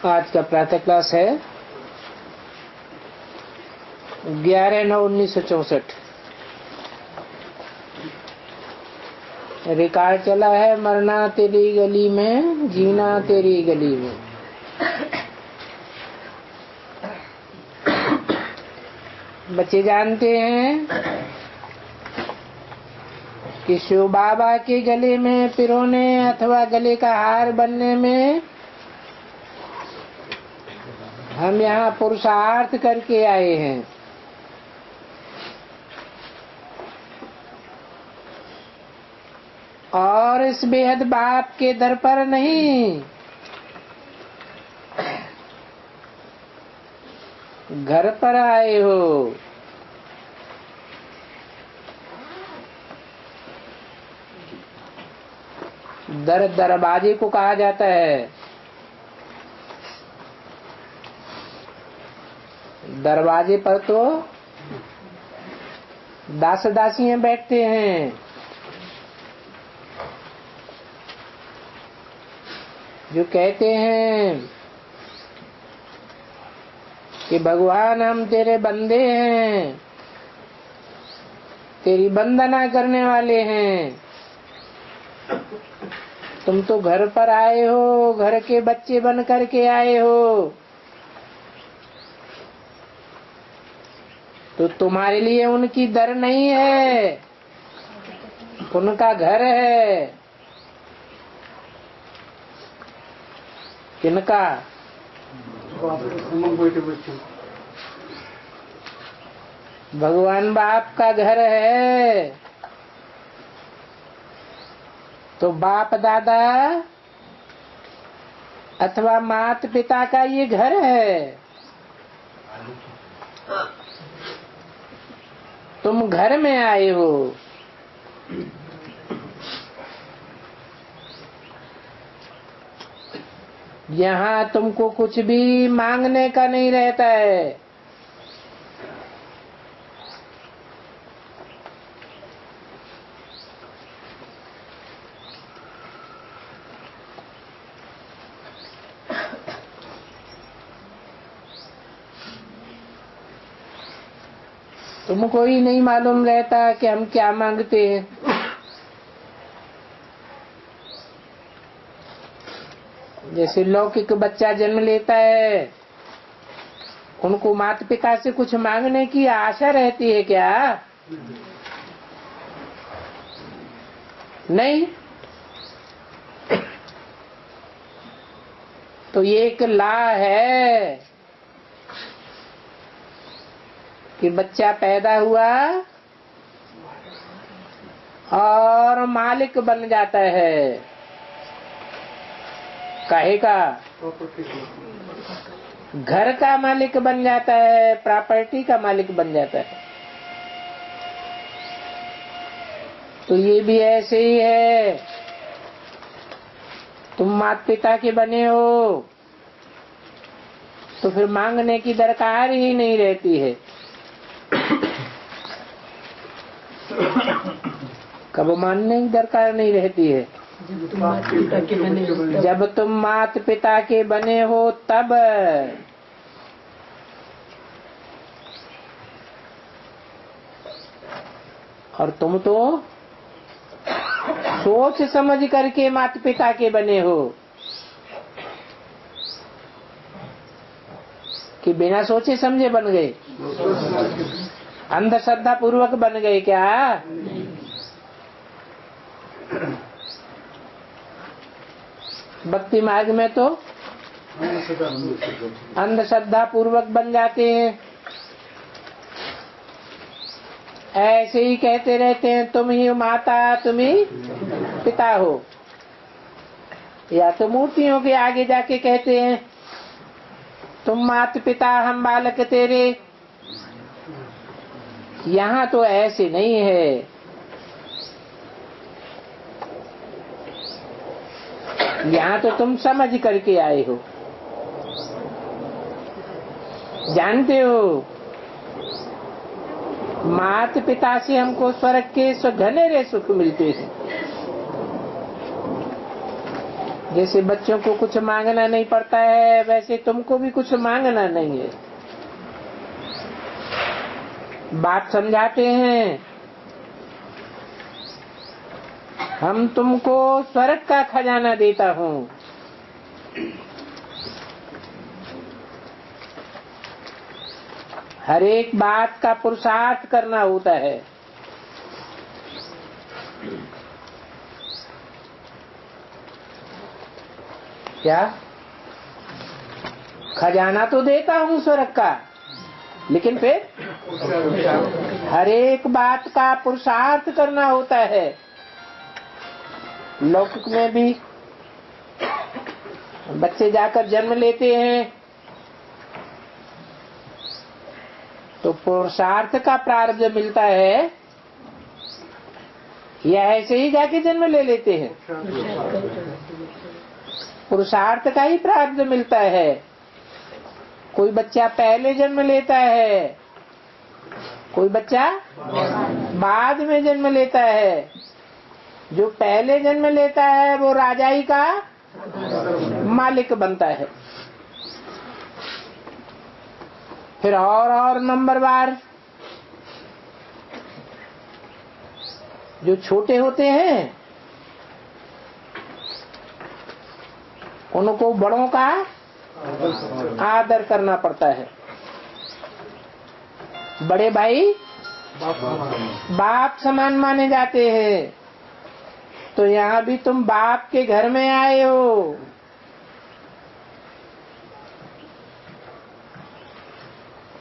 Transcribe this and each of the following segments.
आज का प्रातः क्लास है 11/9/1964। रिकॉर्ड चला है मरना तेरी गली में, जीना तेरी गली में। बच्चे जानते हैं कि शिव बाबा के गले में पिरोने अथवा गले का हार बनने में हम यहाँ पुरुषार्थ करके आए हैं। और इस बेहद बाप के दर पर नहीं, घर पर आए हो। दरवाजे को कहा जाता है। दरवाजे पर तो दास दासियां बैठते हैं, जो कहते हैं कि भगवान हम तेरे बंदे हैं, तेरी वंदना करने वाले हैं। तुम तो घर पर आए हो, घर के बच्चे बन करके आए हो, तो तुम्हारे लिए उनकी दर नहीं है, उनका घर है। किनका? भगवान बाप का घर है। तो बाप दादा अथवा माता पिता का ये घर है। तुम घर में आए हो। यहाँ तुमको कुछ भी मांगने का नहीं रहता है। तुमको ही नहीं मालूम रहता कि हम क्या मांगते हैं। जैसे लौकिक बच्चा जन्म लेता है, उनको माता पिता से कुछ मांगने की आशा रहती है क्या? नहीं। तो ये एक ला है कि बच्चा पैदा हुआ और मालिक बन जाता है। काहे का? घर का मालिक बन जाता है, प्रॉपर्टी का मालिक बन जाता है। तो ये भी ऐसे ही है। तुम माता पिता के बने हो तो फिर मांगने की दरकार ही नहीं रहती है। कब मानने की दरकार नहीं रहती है? जब तुम माता पिता के बने हो तब। और तुम तो सोच समझ करके माता पिता के बने हो कि बिना सोचे समझे बन गए? अंधश्रद्धा पूर्वक बन गए क्या? भक्ति मार्ग में तो अंधश्रद्धा पूर्वक बन जाते हैं। ऐसे ही कहते रहते हैं तुम ही माता, तुम ही पिता हो। या तो मूर्तियों के आगे जाके कहते हैं तुम माता पिता, हम बालक तेरे। यहाँ तो ऐसे नहीं है। यहाँ तो तुम समझ करके आए हो। जानते हो माता पिता से हमको स्वर्ग के घनेरे सुख मिलते हैं। जैसे बच्चों को कुछ मांगना नहीं पड़ता है, वैसे तुमको भी कुछ मांगना नहीं है। बात समझाते हैं, हम तुमको स्वर्ग का खजाना देता हूँ। हर एक बात का पुरुषार्थ करना होता है। क्या खजाना तो देता हूँ स्वर्ग का, लेकिन फिर हर एक बात का पुरुषार्थ करना होता है। लौकिक में भी बच्चे जाकर जन्म लेते हैं तो पुरुषार्थ का प्रारब्ध मिलता है, या ऐसे ही जाके जन्म ले लेते हैं? पुरुषार्थ का ही प्रारब्ध मिलता है। कोई बच्चा पहले जन्म लेता है, कोई बच्चा बाद में जन्म लेता है। जो पहले जन्म लेता है वो राजाई का मालिक बनता है। फिर और नंबरवार जो छोटे होते हैं उनको बड़ों का आदर करना पड़ता है। बड़े भाई बाप समान माने जाते हैं। तो यहाँ भी तुम बाप के घर में आए हो।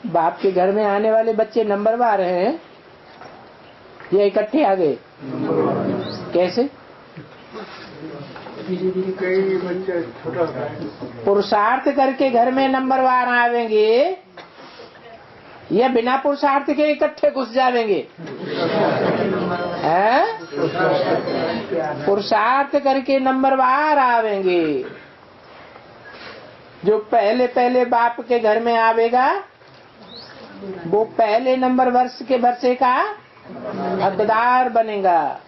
बाप के घर में आने वाले बच्चे नंबरवार हैं या इकट्ठे आ गए? कैसे? पुरुषार्थ करके घर में नंबरवार आवेंगे या बिना पुरुषार्थ के इकट्ठे घुस जावेंगे? पुरुषार्थ करके नंबरवार आवेंगे। जो पहले पहले बाप के घर में आवेगा वो पहले नंबर वर्ष के वर्षे का हकदार बनेगा।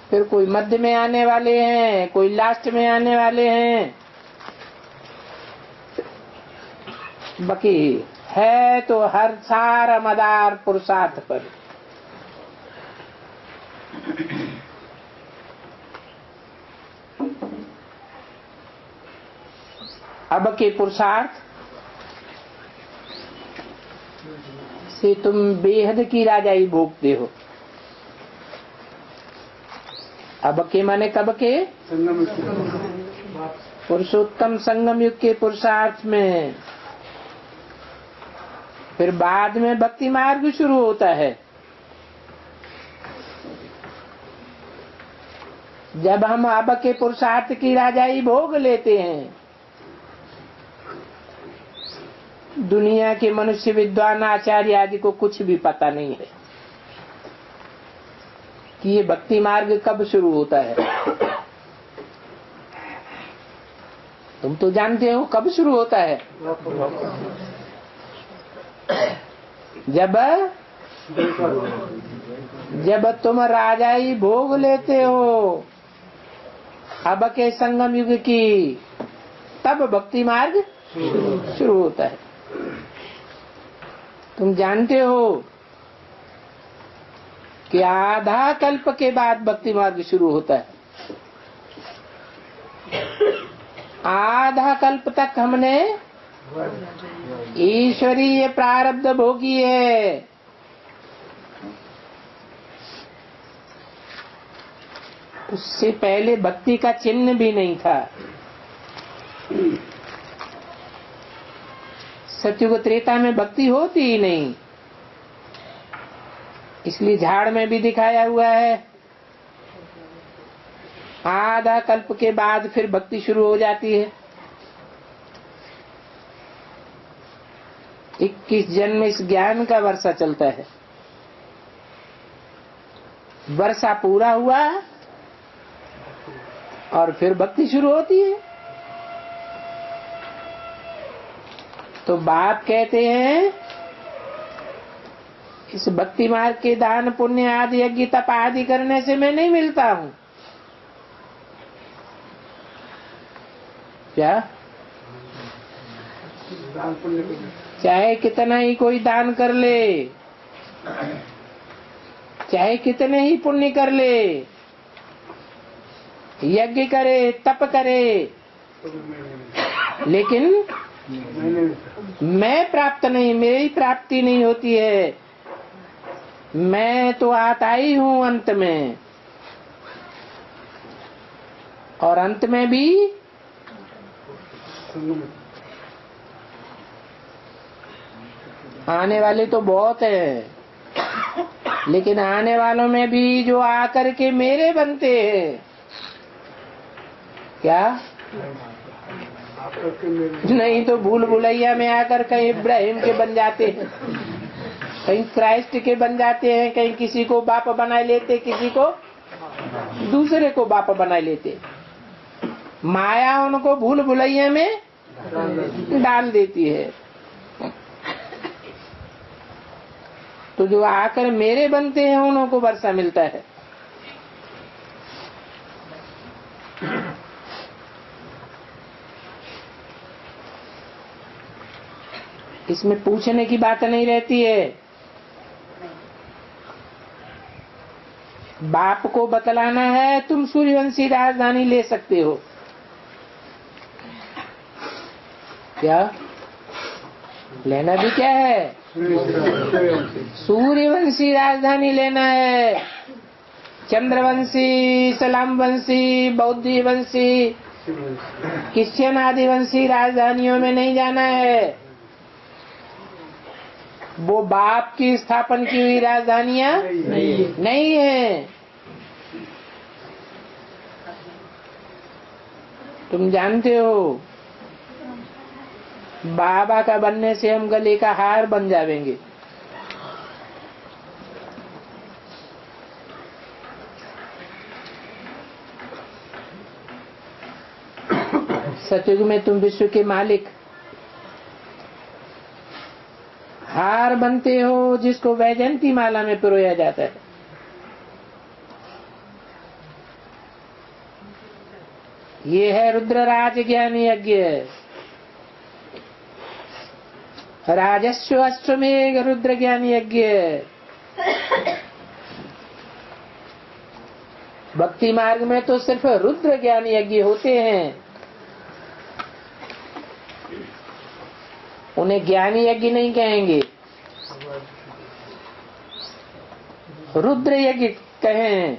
फिर कोई मध्य में आने वाले हैं, कोई लास्ट में आने वाले हैं। बाकी है तो हर सारा मदार पुरुषार्थ पर। अब के पुरुषार्थ से तुम बेहद की राजाई भोगते हो। अब के माने कब के? पुरुषोत्तम संगम युग के पुरुषार्थ में। फिर बाद में भक्ति मार्ग शुरू होता है। जब हम अब के पुरुषार्थ की राजाई भोग लेते हैं, दुनिया के मनुष्य विद्वान आचार्य आदि को कुछ भी पता नहीं है कि ये भक्ति मार्ग कब शुरू होता है। तुम तो जानते हो कब शुरू होता है। जब तुम राजाई भोग लेते हो अब के संगम युग की, तब भक्ति मार्ग शुरू होता है। तुम जानते हो कि आधा कल्प के बाद भक्ति मार्ग शुरू होता है। आधा कल्प तक हमने ईश्वरीय प्रारब्ध भोगी है। उससे पहले भक्ति का चिन्ह भी नहीं था। सतयुग त्रेता में भक्ति होती ही नहीं, इसलिए झाड़ में भी दिखाया हुआ है। आधा कल्प के बाद फिर भक्ति शुरू हो जाती है। 21 जन्म इस ज्ञान का वर्षा चलता है। वर्षा पूरा हुआ और फिर भक्ति शुरू होती है। तो बाप कहते हैं इस भक्ति मार्ग के दान पुण्य आदि यज्ञ तप आदि करने से मैं नहीं मिलता हूँ। क्या? चाहे कितना ही कोई दान कर ले, चाहे कितने ही पुण्य कर ले, यज्ञ करे, तप करे, लेकिन मैं प्राप्त नहीं, मेरी प्राप्ति नहीं होती है। मैं तो आता ही हूँ अंत में, और अंत में भी आने वाले तो बहुत है, लेकिन आने वालों में भी जो आकर के मेरे बनते हैं, क्या? नहीं तो भूल भुलैया में आकर कहीं इब्राहिम के बन जाते हैं, कहीं क्राइस्ट के बन जाते हैं, कहीं किसी को बाप बना लेते, किसी को दूसरे को बाप बना लेते। माया उनको भूल भुलैया में डाल देती है। तो जो आकर मेरे बनते हैं उनको वर्षा मिलता है। इसमें पूछने की बात नहीं रहती है। बाप को बतलाना है, तुम सूर्यवंशी राजधानी ले सकते हो। क्या लेना भी क्या है? सूर्यवंशी राजधानी लेना है। चंद्रवंशी, सलाम वंशी, बौद्ध वंशी, क्रिश्चियन आदिवंशी राजधानियों में नहीं जाना है। वो बाप की स्थापन की हुई राजधानियां नहीं है। तुम जानते हो, बाबा का बनने से हम गले का हार बन जाएंगे। सतयुग में तुम विश्व के मालिक हार बनते हो, जिसको वैजयंती माला में पिरोया जाता है। ये है रुद्रराज ज्ञान यज्ञ। राजस्व अश्वमेघ रुद्र ज्ञान यज्ञ। भक्ति मार्ग में तो सिर्फ रुद्र ज्ञान यज्ञ होते हैं, उन्हें ज्ञानी यज्ञ नहीं कहेंगे, रुद्र यज्ञ कहें।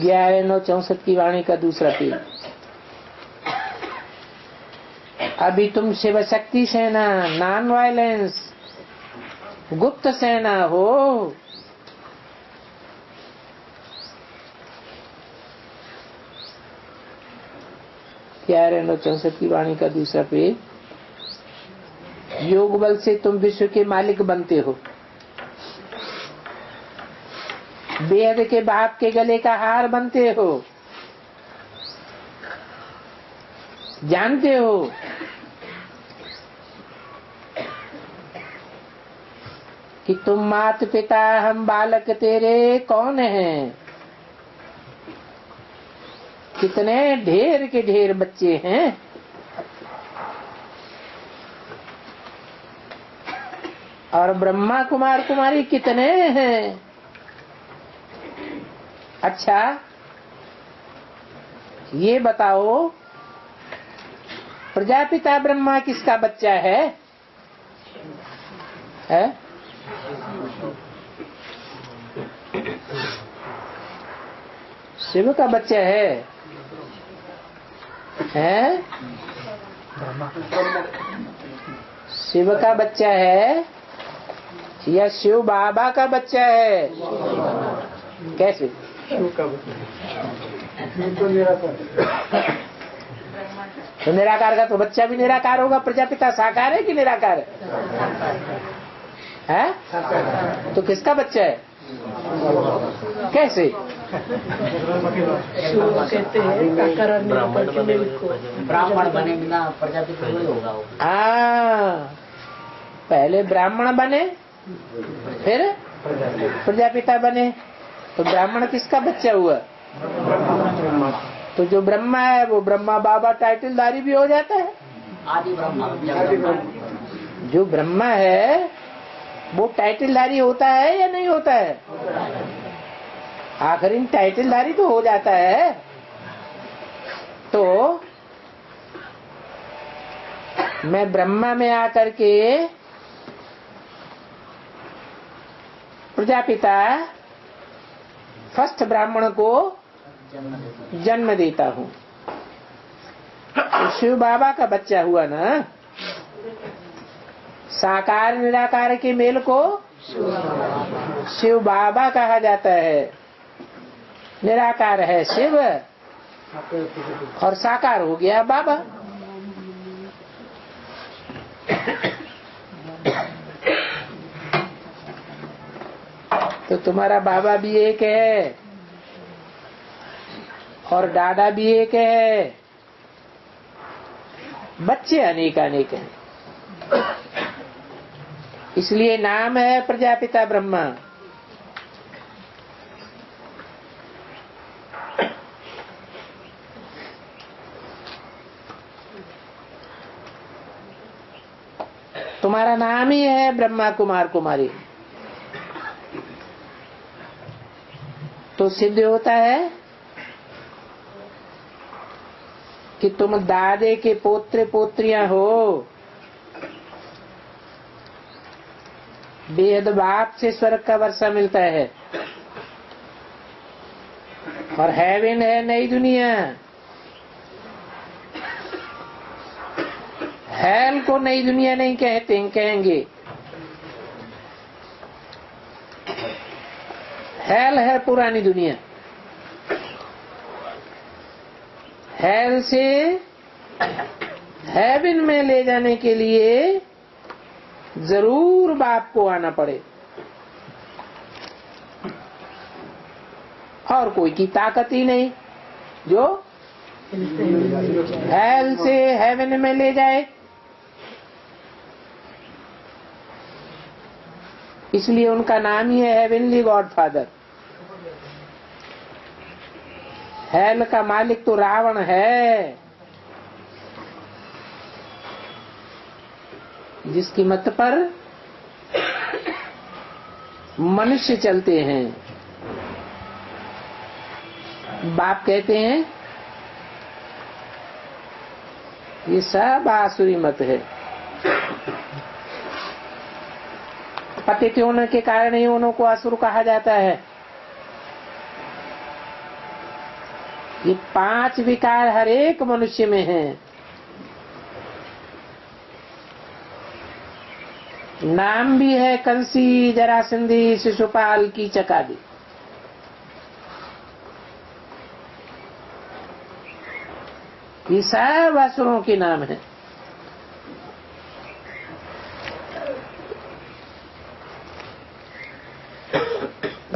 11/9/64 की वाणी का दूसरा पेज। अभी तुम शिव शक्ति सेना, नॉन वायलेंस, गुप्त सेना हो। प्यारे 9/64 की वाणी का दूसरा पेज। योग बल से तुम विश्व के मालिक बनते हो। बेहद के बाप के गले का हार बनते हो। जानते हो कि तुम मात पिता, हम बालक तेरे कौन हैं? कितने ढेर के ढेर बच्चे हैं। और ब्रह्मा कुमार कुमारी कितने हैं। अच्छा ये बताओ, प्रजापिता ब्रह्मा किसका बच्चा है? शिव का बच्चा है। शिव का बच्चा है या शिव बाबा का बच्चा है? कैसे? तो निराकार का तो बच्चा भी निराकार होगा। प्रजापिता साकार है कि निराकार है? तो किसका बच्चा है? कैसे? कहते हैं ब्राह्मण बने बिना प्रजापिता नहीं होगा। पहले ब्राह्मण बने फिर प्रजापिता बने। तो ब्राह्मण किसका बच्चा हुआ? तो जो ब्रह्मा है वो ब्रह्मा बाबा टाइटलधारी भी हो जाता है। आदि ब्रह्मा जो ब्रह्मा है वो टाइटलधारी होता है या नहीं होता है? आखिरी टाइटलधारी तो हो जाता है। तो मैं ब्रह्मा में आकर के प्रजापिता फर्स्ट ब्राह्मण को जन्म देता हूँ। तो शिव बाबा का बच्चा हुआ ना। साकार निराकार के मेल को शिव बाबा कहा जाता है। निराकार है शिव और साकार हो गया बाबा। तो तुम्हारा बाबा भी एक है और दादा भी एक है, बच्चे अनेक अनेक हैं। इसलिए नाम है प्रजापिता ब्रह्मा। तुम्हारा नाम ही है ब्रह्मा कुमार कुमारी। तो सिद्ध होता है कि तुम दादे के पोत्र पोत्रियां हो। बेहद बाप से स्वर्ग का वर्षा मिलता है और हेवन है नई दुनिया। हेल को नई दुनिया नहीं कहते, कहेंगे हेल है पुरानी दुनिया। हेल से हेवन में ले जाने के लिए जरूर बाप को आना पड़े और कोई की ताकत ही नहीं जो हेल से हेवन में ले जाए। इसलिए उनका नाम ही है हेवनली गॉडफादर। हेल का मालिक तो रावण है, जिसकी मत पर मनुष्य चलते हैं। बाप कहते हैं ये सब आसुरी मत है। पतित होने के कारण ही उन्हों को असुर कहा जाता है। ये 5 विकार हर एक मनुष्य में हैं। नाम भी है कंसी, जरासंधी, शिशुपाल, कीचक आदि। ये सब असुरों के नाम है।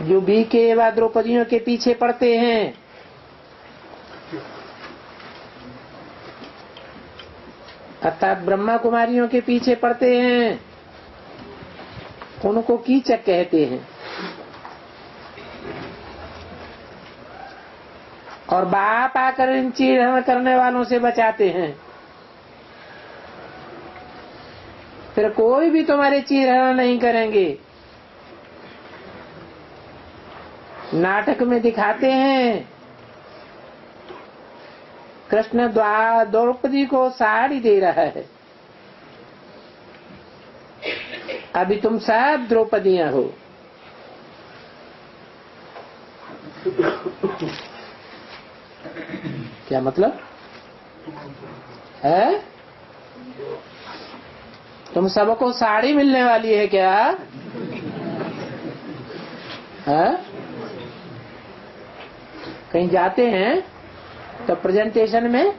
जो बीके व द्रौपदियों के पीछे पड़ते हैं, अर्थात ब्रह्मा कुमारियों के पीछे पड़ते हैं, उनको कीचक कहते हैं। और बाप आकर इन चीड़हरण करने वालों से बचाते हैं। फिर कोई भी तुम्हारे चीड़हरण नहीं करेंगे। नाटक में दिखाते हैं कृष्ण द्रौपदी को साड़ी दे रहा है। अभी तुम सब द्रौपदियां हो। क्या मतलब है? तुम सबको साड़ी मिलने वाली है क्या? है? कहीं जाते हैं तो प्रेजेंटेशन में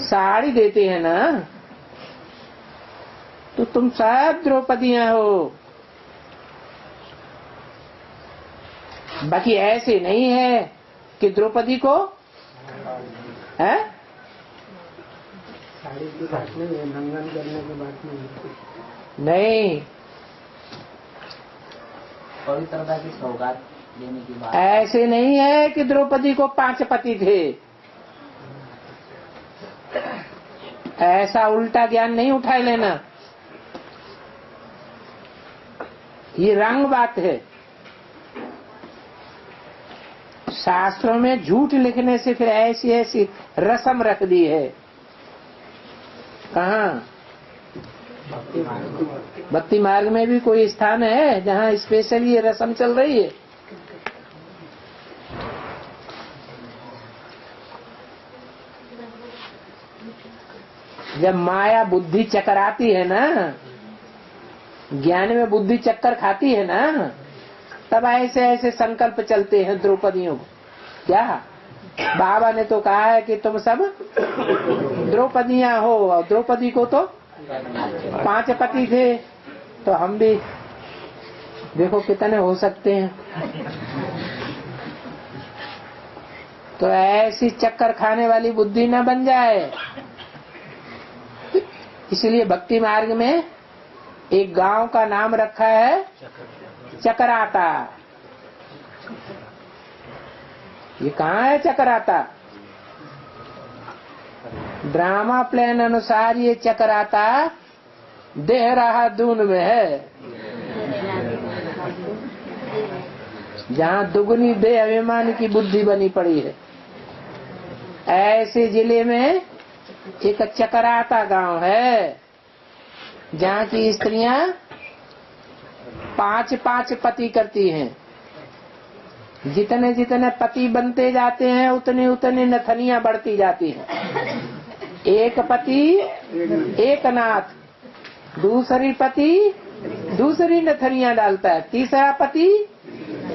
साड़ी देते हैं ना। तो तुम सब द्रौपदियां हो। बाकी ऐसे नहीं है कि द्रौपदी को है साड़ी की बात नहीं है, नंगन करने की बात नहीं। नहीं, पवित्रता की सौगात देने की बात। ऐसे नहीं है कि द्रौपदी को 5 पति थे, ऐसा उल्टा ज्ञान नहीं उठा लेना, ये रंग बात है। शास्त्रों में झूठ लिखने से फिर ऐसी ऐसी रस्म रख दी है। कहाँ? भक्ति मार्ग में भी कोई स्थान है जहाँ स्पेशल ये रस्म चल रही है? जब माया बुद्धि चकराती है ना, ज्ञान में बुद्धि चक्कर खाती है ना, तब ऐसे ऐसे संकल्प चलते हैं द्रौपदियों को। क्या बाबा ने तो कहा है कि तुम सब द्रौपदियां हो, और द्रौपदी को तो 5 पति थे, तो हम भी देखो कितने हो सकते हैं। तो ऐसी चक्कर खाने वाली बुद्धि न बन जाए, इसलिए भक्ति मार्ग में एक गांव का नाम रखा है चकराता। ये कहाँ है चकराता? ड्रामा प्लान अनुसार ये चकराता देहरादून में है, जहाँ दुगनी देह अभिमान की बुद्धि बनी पड़ी है। ऐसे जिले में एक चकराता गांव है, जहाँ की स्त्रियां 5-5 पति करती हैं। जितने जितने पति बनते जाते हैं उतनी उतनी नथनियां बढ़ती जाती हैं। एक पति एक नाथ, दूसरी पति दूसरी नथनियां डालता है, तीसरा पति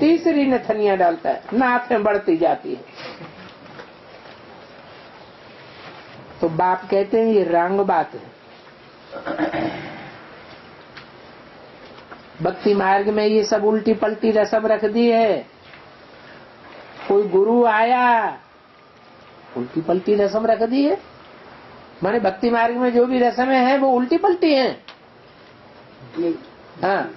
तीसरी नथनियां डालता है, नाथें बढ़ती जाती है। तो बाप कहते हैं ये रंग बात है। भक्ति मार्ग में ये सब उल्टी पलटी रस्म रख दी है। कोई गुरु आया, उल्टी पलटी रस्म रख दी है। माने भक्ति मार्ग में जो भी रस्में हैं वो उल्टी पलटी हैं। हाँ,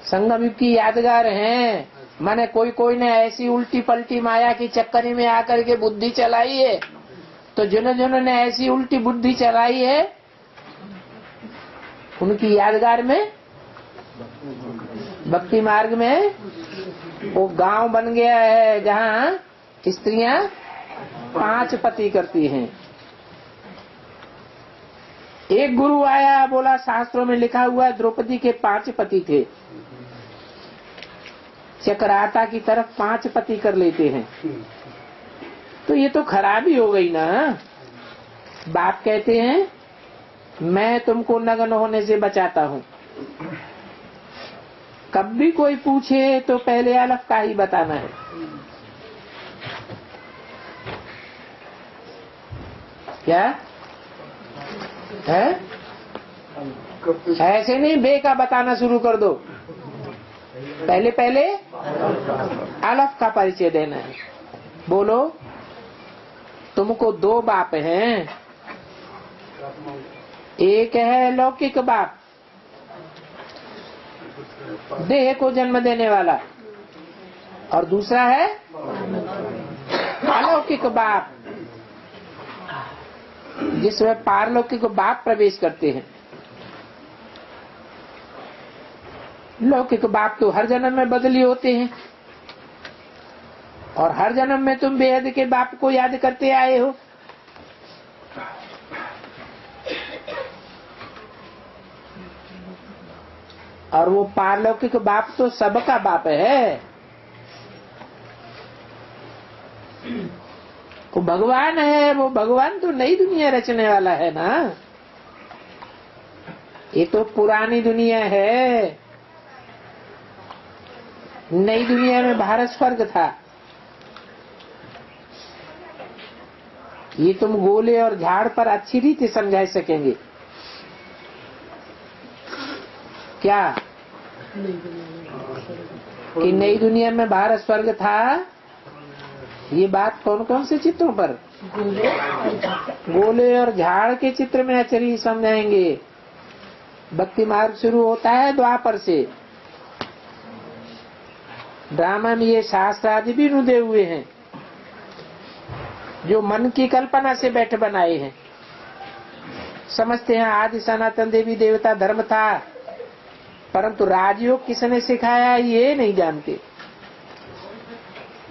संगम युग की यादगार हैं। माने कोई कोई ने ऐसी उल्टी पलटी माया की चक्करी में आकर के बुद्धि चलाई है, तो जिन्होंने ऐसी उल्टी बुद्धि चलाई है उनकी यादगार में भक्ति मार्ग में वो गांव बन गया है जहाँ स्त्रियां 5 पति करती हैं। एक गुरु आया, बोला शास्त्रों में लिखा हुआ है द्रौपदी के 5 पति थे। चकराता की तरफ 5 पति कर लेते हैं, तो ये तो खराबी हो गई ना। बाप कहते हैं मैं तुमको नग्न होने से बचाता हूँ। कब भी कोई पूछे तो पहले अलग का ही बताना है। क्या है? ऐसे नहीं बे का बताना शुरू कर दो, पहले पहले अलग का परिचय देना है। बोलो, तुमको 2 बाप हैं। एक है लौकिक बाप, देह को जन्म देने वाला, और दूसरा है अलौकिक बाप, जिसमें पारलौकिक बाप प्रवेश करते हैं। लौकिक बाप तो हर जन्म में बदली होते हैं, और हर जन्म में तुम बेहद के बाप को याद करते आए हो। और वो पारलौकिक बाप तो सबका बाप है। वो भगवान है, वो भगवान तो नई दुनिया रचने वाला है ना। ये तो पुरानी दुनिया है। नई दुनिया में भारत स्वर्ग था। ये तुम गोले और झाड़ पर अच्छी रीति समझा सकेंगे क्या कि नई दुनिया में भारत स्वर्ग था? ये बात कौन कौन से चित्रों पर? गोले और झाड़ के चित्र में अच्छी समझाएंगे। भक्ति मार्ग शुरू होता है द्वापर से, ड्रामा में ये शास्त्र आदि भी रुधे हुए हैं, जो मन की कल्पना से बैठ बनाए हैं। समझते हैं आदि सनातन देवी देवता धर्म था, परंतु राजयोग किसने सिखाया ये नहीं जानते।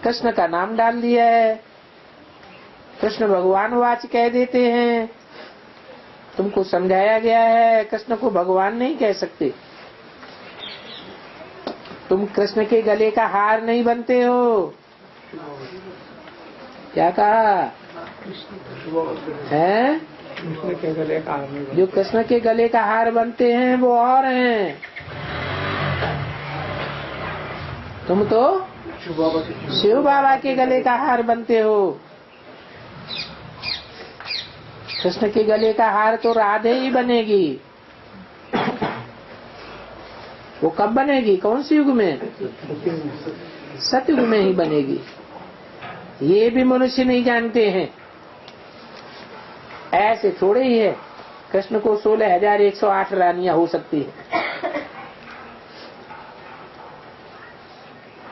कृष्ण का नाम डाल दिया है, कृष्ण भगवान वाच कह देते हैं। तुमको समझाया गया है कृष्ण को भगवान नहीं कह सकते। तुम कृष्ण के गले का हार नहीं बनते हो। क्या कहा है? कृष्ण के गले का हार नहीं। जो कृष्ण के गले का हार बनते हैं वो और हैं। तुम तो शिव बाबा के गले का हार बनते हो। कृष्ण के गले का हार तो राधे ही बनेगी। वो कब बनेगी? कौन से युग में? सतयुग में ही बनेगी। ये भी मनुष्य नहीं जानते हैं। ऐसे थोड़े ही है कृष्ण को 16,108 रानियां हो सकती है।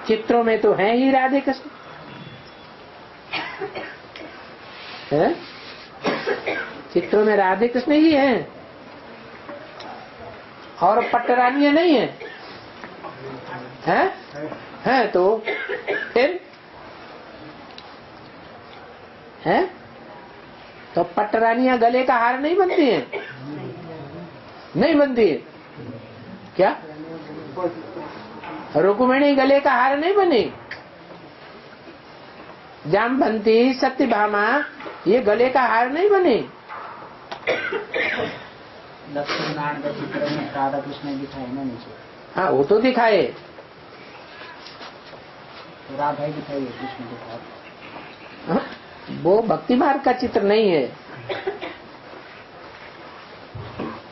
चित्रों में तो हैं ही राधे कृष्ण है? चित्रों में राधे कृष्ण ही हैं और पट्टरानियां नहीं है, हैं तो फिर हैं तो पट्टरानियां गले का हार नहीं बनती हैं? नहीं बनती है क्या? रुक्मिणी गले का हार नहीं बनी? जामवंती, सत्यभामा ये गले का हार नहीं बने? लक्ष्मी नारायण के चित्र में राधा कृष्ण दिखाए ना नीचे? हाँ वो तो दिखाए, तो राधा ही दिखाई है, कृष्ण दिखाए। हाँ, वो भक्ति मार्ग का चित्र नहीं है।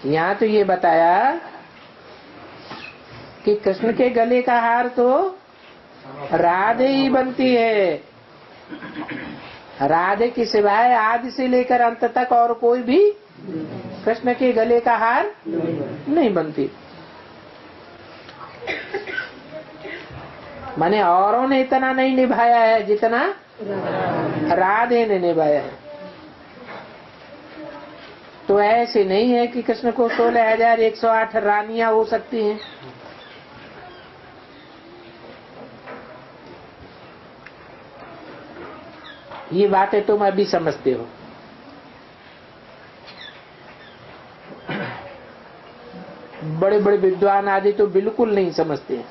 यहाँ तो ये बताया कि कृष्ण के गले का हार तो राधे ही बनती है। राधे के सिवाय आदि से लेकर अंत तक और कोई भी कृष्ण के गले का हार नहीं बनती। माने औरों ने इतना नहीं निभाया है जितना राधे ने निभाया है। तो ऐसे नहीं है कि कृष्ण को 16,108 रानियां हो सकती हैं। ये बातें तुम अभी समझते हो। बड़े बड़े विद्वान आदि तो बिल्कुल नहीं समझते हैं,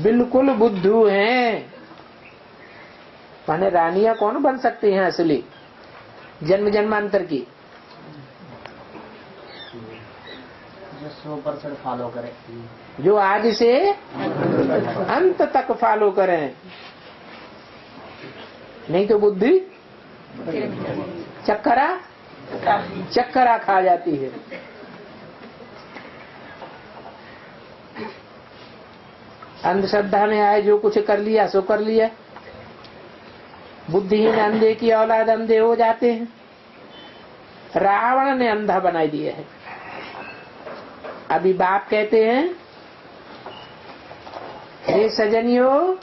बिल्कुल बुद्धू हैं। माने रानियां कौन बन सकती हैं असली जन्म जन्मांतर की? जो 100% फॉलो करे, जो आदि से अंत तक फॉलो करें। नहीं तो बुद्धि चक्करा खा जाती है। अंधश्रद्धा में आए जो कुछ कर लिया सो कर लिया। बुद्धिहीन अंधे की औलाद अंधे हो जाते हैं। रावण ने अंधा बना दिया है। अभी बाप कहते हैं हे सजनियों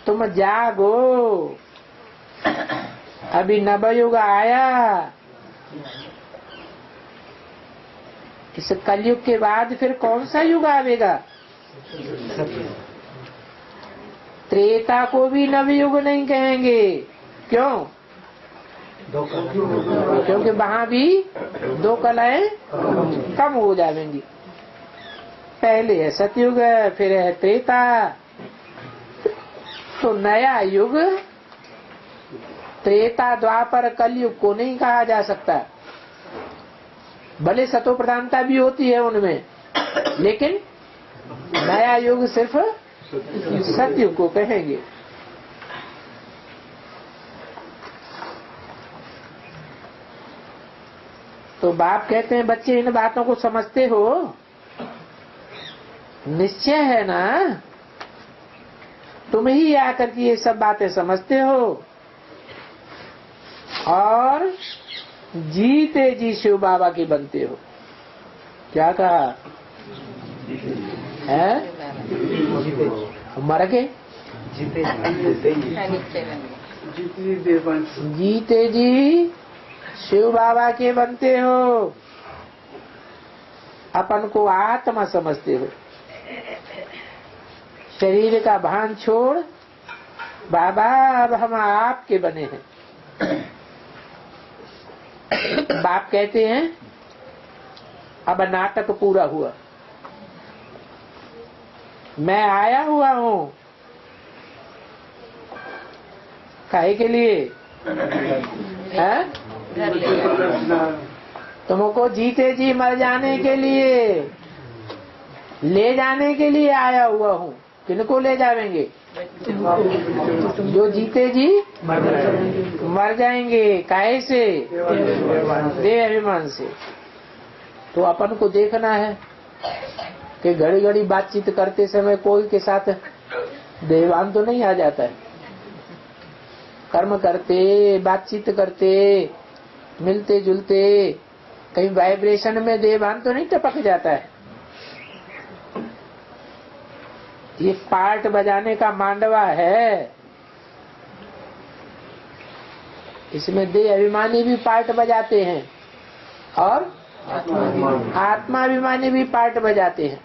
तुम जागो, अभी नवयुग आया। इस कलयुग के बाद फिर कौन सा युग आवेगा? त्रेता को भी नवयुग नहीं कहेंगे। क्यों? क्योंकि वहां भी 2 कलाएं कम हो जाएंगी। पहले है सतयुग, फिर है त्रेता। तो नया युग त्रेता द्वापर कलयुग को नहीं कहा जा सकता। भले सतो प्रधानता भी होती है उनमें, लेकिन नया युग सिर्फ सतयुग को कहेंगे। तो बाप कहते हैं बच्चे इन बातों को समझते हो? निश्चय है ना? तुम ही आकर के ये सब बातें समझते हो और जीते जी शिव बाबा की बनते हो। क्या कहा है? मर गए। जीते जी शिव बाबा के बनते हो, अपन को आत्मा समझते हो। शरीर का भान छोड़ बाबा अब हम आपके बने हैं। बाप कहते हैं अब नाटक पूरा हुआ, मैं आया हुआ हूँ काहे के लिए है? तुमको जीते जी मर जाने के लिए, ले जाने के लिए आया हुआ हूँ। किनको ले जाएंगे? जो जीते जी मर जाएंगे। काहे से? देह अभिमान से। तो अपन को देखना है कि घड़ी घड़ी बातचीत करते समय कोई के साथ देवान तो नहीं आ जाता है। कर्म करते, बातचीत करते, मिलते जुलते कहीं वाइब्रेशन में देवान तो नहीं टपक जाता है। ये पार्ट बजाने का मांडवा है, इसमें देह अभिमानी भी पार्ट बजाते हैं और आत्मा अभिमानी भी पार्ट बजाते हैं।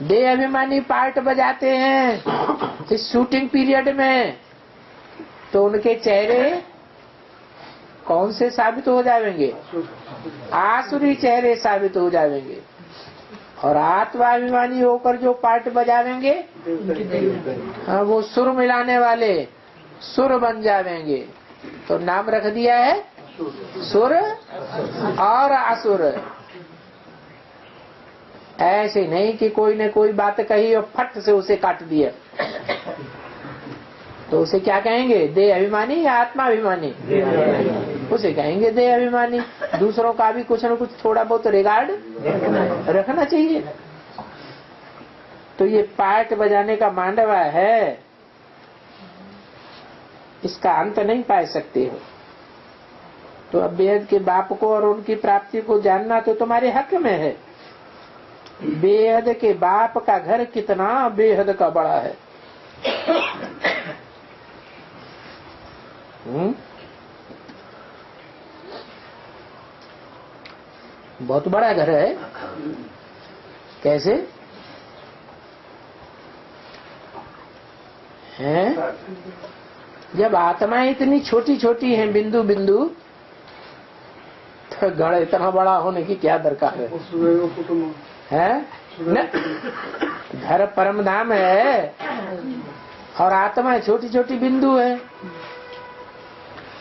देह अभिमानी पार्ट बजाते हैं इस शूटिंग पीरियड में, तो उनके चेहरे कौन से साबित हो जाएंगे? आसुरी चेहरे साबित हो जाएंगे। और आत्माभिमानी होकर जो पार्ट बजावेंगे, हाँ, वो सुर मिलाने वाले सुर बन जाएंगे। तो नाम रख दिया है सुर और असुर। ऐसे नहीं कि कोई ने कोई बात कही और फट से उसे काट दिया, तो उसे क्या कहेंगे? देह अभिमानी या आत्मा अभिमानी? उसे कहेंगे देह अभिमानी। दूसरों का भी कुछ न कुछ थोड़ा बहुत रिगार्ड रखना चाहिए। तो ये पार्ट बजाने का मांडवा है, इसका अंत नहीं पा सकते हो। तो अब बेहद के बाप को और उनकी प्राप्ति को जानना तो तुम्हारे हक में है। बेहद के बाप का घर कितना बेहद का बड़ा है। बहुत बड़ा घर है। कैसे हैं? जब आत्माएं इतनी छोटी छोटी हैं, बिंदु बिंदु, तो घर इतना बड़ा होने की क्या दरकार है? न, घर परम धाम है और आत्माएं छोटी छोटी बिंदु है,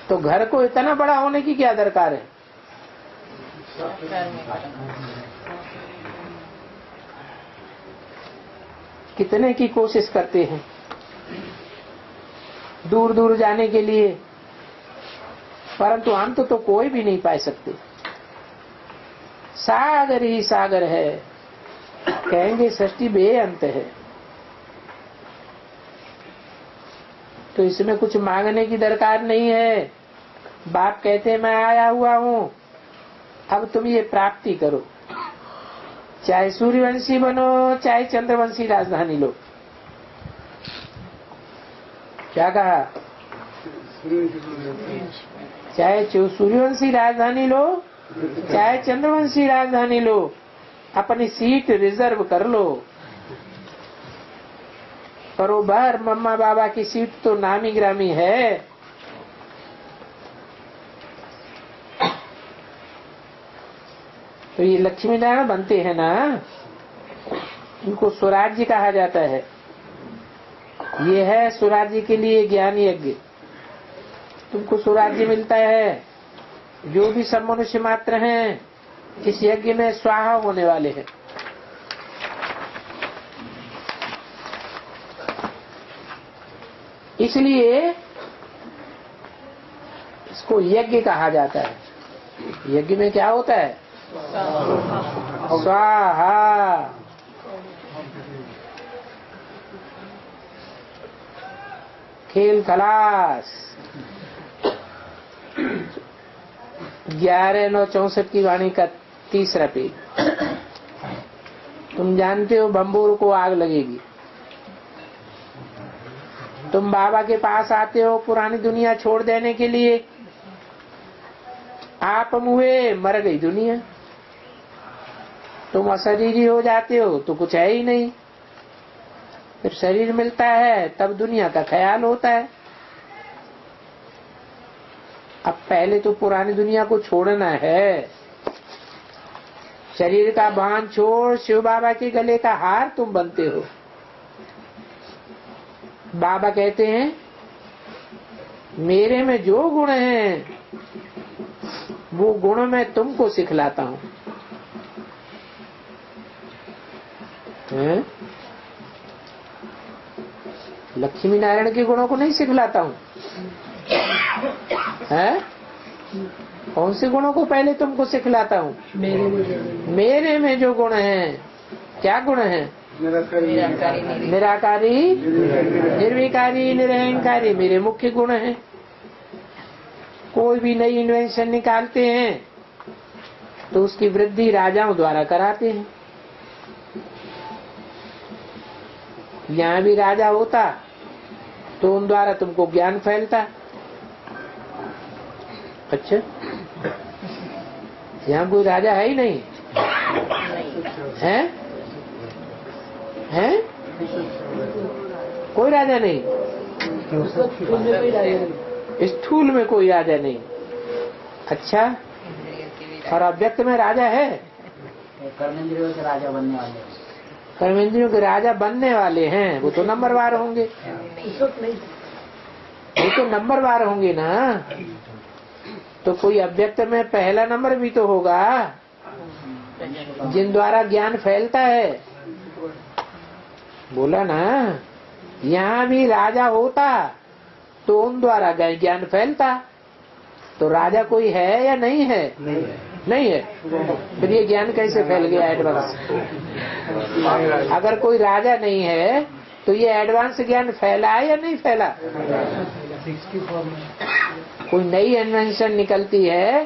तो घर को इतना बड़ा होने की क्या दरकार है? कितने की कोशिश करते हैं दूर दूर जाने के लिए, परंतु अंत तो कोई भी नहीं पा सकते। सागर ही सागर है, कहेंगे सृष्टि बेअंत है। तो इसमें कुछ मांगने की दरकार नहीं है। बाप कहते हैं मैं आया हुआ हूँ, अब तुम ये प्राप्ति करो। चाहे सूर्यवंशी बनो, चाहे चंद्रवंशी राजधानी लो। क्या कहा? चाहे सूर्यवंशी राजधानी लो, चाहे चंद्रवंशी राजधानी लो, अपनी सीट रिजर्व कर लो। बरोबर मम्मा बाबा की सीट तो नामी ग्रामी है। तो ये लक्ष्मी नारायण बनते हैं ना, इनको स्वराज्य कहा जाता है। ये है स्वराज्य के लिए ज्ञान यज्ञ। तुमको स्वराज्य मिलता है। जो भी सब मनुष्य मात्र हैं इस यज्ञ में स्वाहा होने वाले हैं। इसलिए इसको यज्ञ कहा जाता है। यज्ञ में क्या होता है? स्वाहा। खेल खलास। 11/9/64 की वाणी का 3रा पेज। तुम जानते हो बम्बोर को आग लगेगी। तुम बाबा के पास आते हो पुरानी दुनिया छोड़ देने के लिए, आप मुए मर गई दुनिया। तुम अशरीरी हो जाते हो तो कुछ है ही नहीं, फिर शरीर मिलता है तब दुनिया का ख्याल होता है। अब पहले तो पुरानी दुनिया को छोड़ना है, शरीर का बांध छोड़ शिव बाबा के गले का हार तुम बनते हो। बाबा कहते हैं मेरे में जो गुण हैं वो गुण मैं तुमको सिखलाता हूँ। लक्ष्मी नारायण के गुणों को नहीं सिखलाता हूँ, हैं? कौन से गुणों को पहले तुमको सिखलाता हूँ? मेरे में जो गुण हैं। क्या गुण हैं? निराकारी, निर्विकारी, निरहंकारी, मेरे मुख्य गुण हैं। कोई भी नई इन्वेंशन निकालते हैं तो उसकी वृद्धि राजाओं द्वारा कराते हैं। यहाँ भी राजा होता तो उन द्वारा तुमको ज्ञान फैलता। अच्छा, यहाँ कोई राजा है ही नहीं है? हैं? कोई राजा नहीं, स्थूल में कोई राजा नहीं। अच्छा, और अव्यक्त में राजा है? कर्मेंद्रियों के राजा बनने वाले, कर्मेंद्रियों के राजा बनने वाले हैं, वो तो नंबरवार होंगे। वो तो नंबरवार होंगे ना, तो कोई अव्यक्त में पहला नंबर भी तो होगा जिन द्वारा ज्ञान फैलता है। बोला ना, यहाँ भी राजा होता तो उन द्वारा ज्ञान फैलता। तो राजा कोई है या नहीं है? नहीं है। फिर ये ज्ञान कैसे फैल गया एडवांस? अगर कोई राजा नहीं है तो ये एडवांस ज्ञान फैला है या नहीं फैला? कोई नई इन्वेंशन निकलती है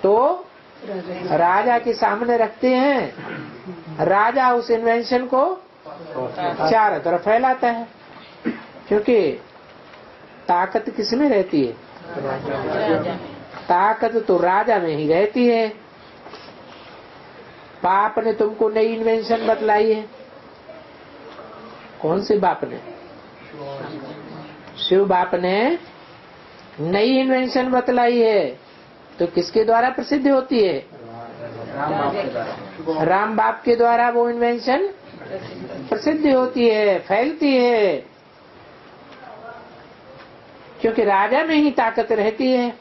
तो राजा के सामने रखते हैं, राजा उस इन्वेंशन को चारों तरफ फैलाता है। क्योंकि ताकत किसमें रहती है? ताकत तो राजा में ही रहती है। बाप ने तुमको नई इन्वेंशन बतलाई है। कौन से बाप ने? शिव बाप ने नई इन्वेंशन बतलाई है। तो किसके द्वारा प्रसिद्ध होती है? राम बाप के द्वारा वो इन्वेंशन प्रसिद्ध होती है, फैलती है। क्योंकि राजा में ही ताकत रहती है।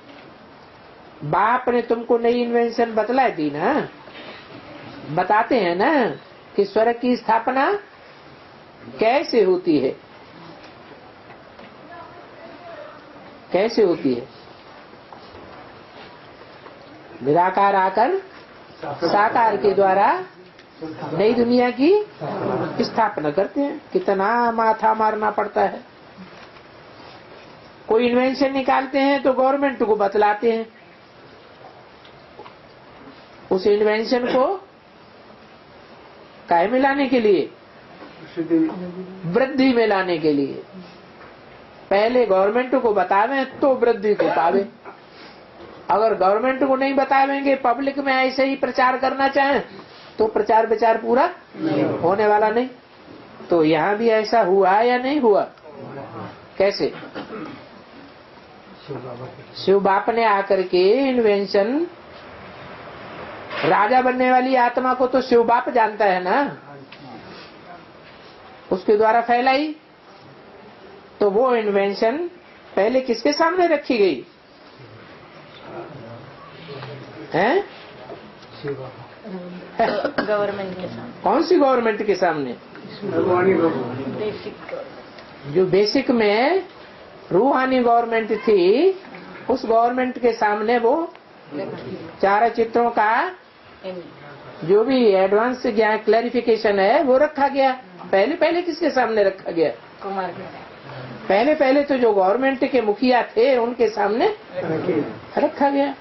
बाप ने तुमको नई इन्वेंशन बतला दी ना, बताते हैं ना कि स्वर्ग की स्थापना कैसे होती है, कैसे होती है। निराकार आकर साकार के द्वारा नई दुनिया की स्थापना करते हैं। कितना माथा मारना पड़ता है। कोई इन्वेंशन निकालते हैं तो गवर्नमेंट को बतलाते हैं, उस इन्वेंशन को काहे में लाने के लिए? वृद्धि में लाने के लिए। पहले गवर्नमेंट को बतावे तो वृद्धि को पावे। अगर गवर्नमेंट को नहीं बतावेंगे, पब्लिक में ऐसे ही प्रचार करना चाहें तो प्रचार विचार पूरा होने वाला नहीं। तो यहाँ भी ऐसा हुआ या नहीं हुआ? कैसे? शिव बाप ने आकर के इन्वेंशन, राजा बनने वाली आत्मा को तो शिव बाप जानता है ना, उसके द्वारा फैलाई। तो वो इन्वेंशन पहले किसके सामने रखी गई है? गवर्नमेंट के सामने। कौन सी गवर्नमेंट के सामने? जो बेसिक में रूहानी गवर्नमेंट थी, उस गवर्नमेंट के सामने वो चार चित्रों का जो भी एडवांस ज्ञान क्लैरिफिकेशन है वो रखा गया। पहले पहले किसके सामने रखा गया? कुमार। पहले पहले तो जो गवर्नमेंट के मुखिया थे उनके सामने रखा गया।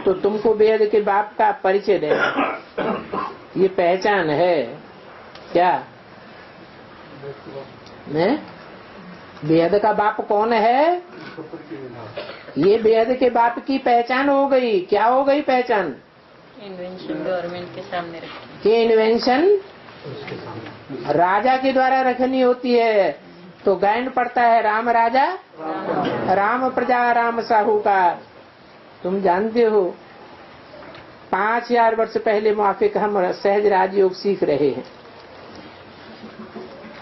तो तुमको वेद के बाप का परिचय देना, ये पहचान है। क्या मैं बेहद का बाप कौन है? ये बेहद के बाप की पहचान हो गई। क्या हो गई पहचान? इन्वेंशन गवर्नमेंट के सामने रखी। कि इन्वेंशन राजा के द्वारा रखनी होती है। तो गायन पड़ता है राम राजा राम प्रजा राम साहूकार। तुम जानते हो 5000 वर्ष पहले माफिक हम सहज राजयोग सीख रहे हैं,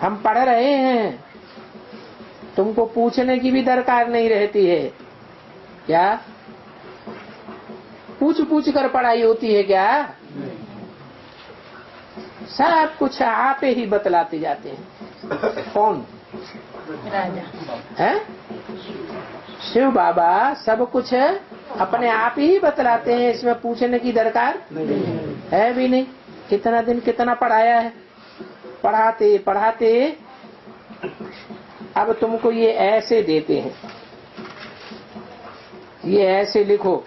हम पढ़ रहे हैं। तुमको पूछने की भी दरकार नहीं रहती है। क्या पूछ कर पढ़ाई होती है क्या? सब कुछ आप ही बतलाते जाते हैं। कौन? राजा है शिव बाबा सब कुछ अपने आप ही बतलाते हैं। इसमें पूछने की दरकार है भी नहीं। कितना दिन कितना पढ़ाया है, पढ़ाते पढ़ाते अब तुमको ये ऐसे देते हैं, ये ऐसे लिखो,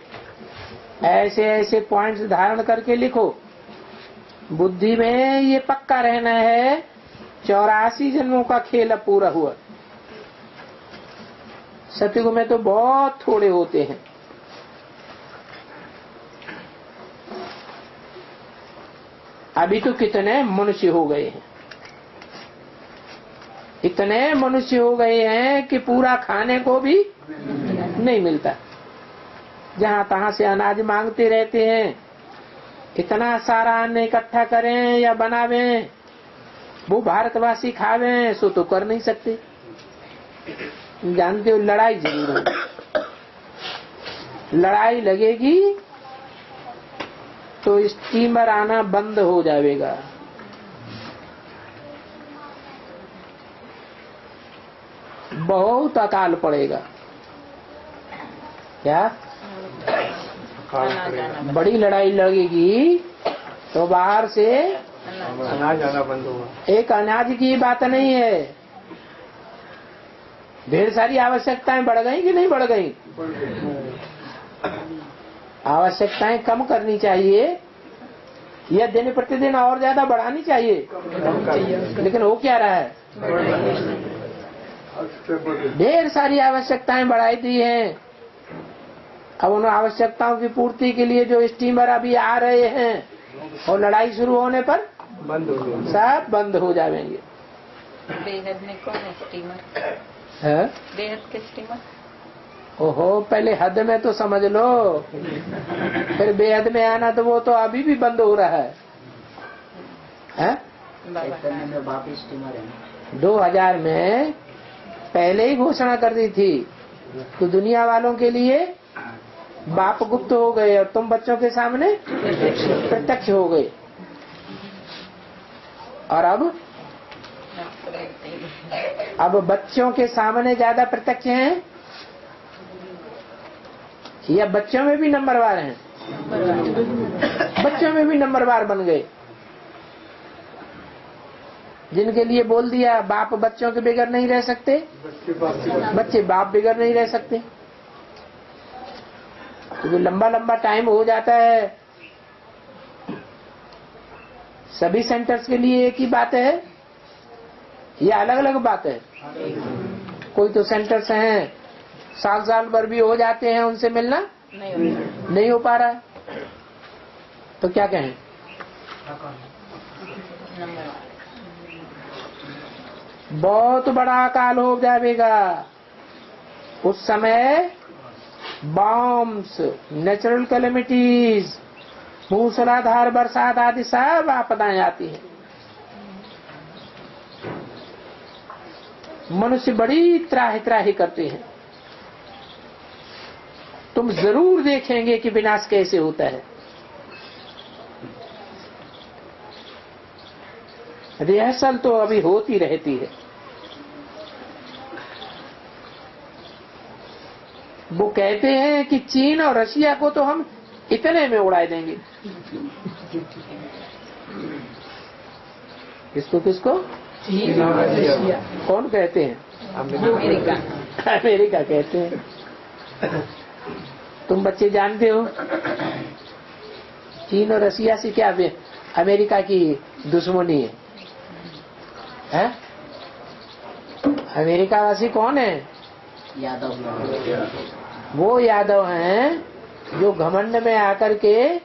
ऐसे ऐसे पॉइंट्स धारण करके लिखो। बुद्धि में ये पक्का रहना है 84 जन्मों का खेल अब पूरा हुआ। सतयुग में तो बहुत थोड़े होते हैं। अभी तो कितने मनुष्य हो गए हैं, इतने मनुष्य हो गए हैं कि पूरा खाने को भी नहीं मिलता। जहाँ तहाँ से अनाज मांगते रहते हैं। इतना सारा अन्न इकट्ठा करें या बनावें, वो भारतवासी खावें, सो तो कर नहीं सकते। जानते हो लड़ाई जरूर है। लड़ाई लगेगी तो स्टीमर आना बंद हो जाएगा। बहुत अकाल पड़ेगा। क्या बड़ी लड़ाई लगेगी तो बाहर से अनाज आना बंद होगा। एक अनाज की बात नहीं है, ढेर सारी आवश्यकताएं बढ़ गई कि नहीं बढ़ गई? आवश्यकताएं कम करनी चाहिए या दिन प्रतिदिन और ज्यादा बढ़ानी चाहिए? लेकिन हो क्या रहा है? ढेर सारी आवश्यकताएं बढ़ाई दी हैं। अब उन आवश्यकताओं की पूर्ति के लिए जो स्टीमर अभी आ रहे हैं और लड़ाई शुरू होने पर बंद हो गया, सब बंद हो जाएंगे। बेहद में कौन है स्टीमर? है? बेहद के स्टीमर? ओहो, पहले हद में तो समझ लो, फिर बेहद में आना तो वो तो अभी भी बंद हो रहा है। हैं? 2000 में पहले ही घोषणा कर दी थी तो दुनिया वालों के लिए बाप गुप्त हो गए और तुम बच्चों के सामने प्रत्यक्ष हो गए। और अब बच्चों के सामने ज्यादा प्रत्यक्ष हैं या बच्चों में भी नंबरवार हैं? बच्चों में भी नंबरवार बन गए। जिनके लिए बोल दिया बाप बच्चों के बगैर नहीं रह सकते, बच्चे बाप बगैर नहीं रह सकते। तो लंबा लंबा टाइम हो जाता है। सभी सेंटर्स के लिए एक ही बात है या अलग अलग बात है? कोई तो सेंटर्स हैं साल भर भी हो जाते हैं, उनसे मिलना नहीं हो पा रहा। तो क्या कहें? बहुत बड़ा अकाल हो जाएगा उस समय। बॉम्ब्स, नेचुरल कैलेमिटीज, मूसलाधार बरसात आदि सब आपदाएं आती हैं। मनुष्य बड़ी त्राही त्राही करते हैं। तुम जरूर देखेंगे कि विनाश कैसे होता है। रिहर्सल तो अभी होती रहती है। वो कहते हैं कि चीन और रशिया को तो हम इतने में उड़ा देंगे। किसको किसको? चीन और रशिया। कौन कहते हैं? अमेरिका कहते हैं। तुम बच्चे जानते हो चीन और रशिया से क्या अमेरिका की दुश्मनी है? है? अमेरिका वासी कौन है? यादव। वो यादव हैं जो घमंड में आकर के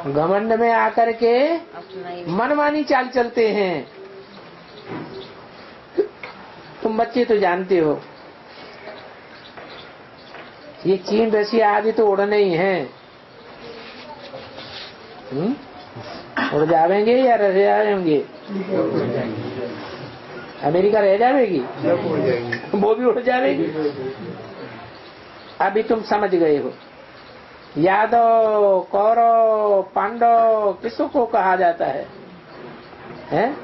घमंड में आकर के मनमानी चाल चलते हैं। तुम बच्चे तो जानते हो, ये चीन रशिया आदि तो उड़ने ही हैं। उड़ जाएंगे या रह जाएंगे? अमेरिका रह जाएगी, वो भी उड़ जाएगी। अभी तुम समझ गए हो। यादव, कौरव, पांडव किसको कहा जाता है? हैं?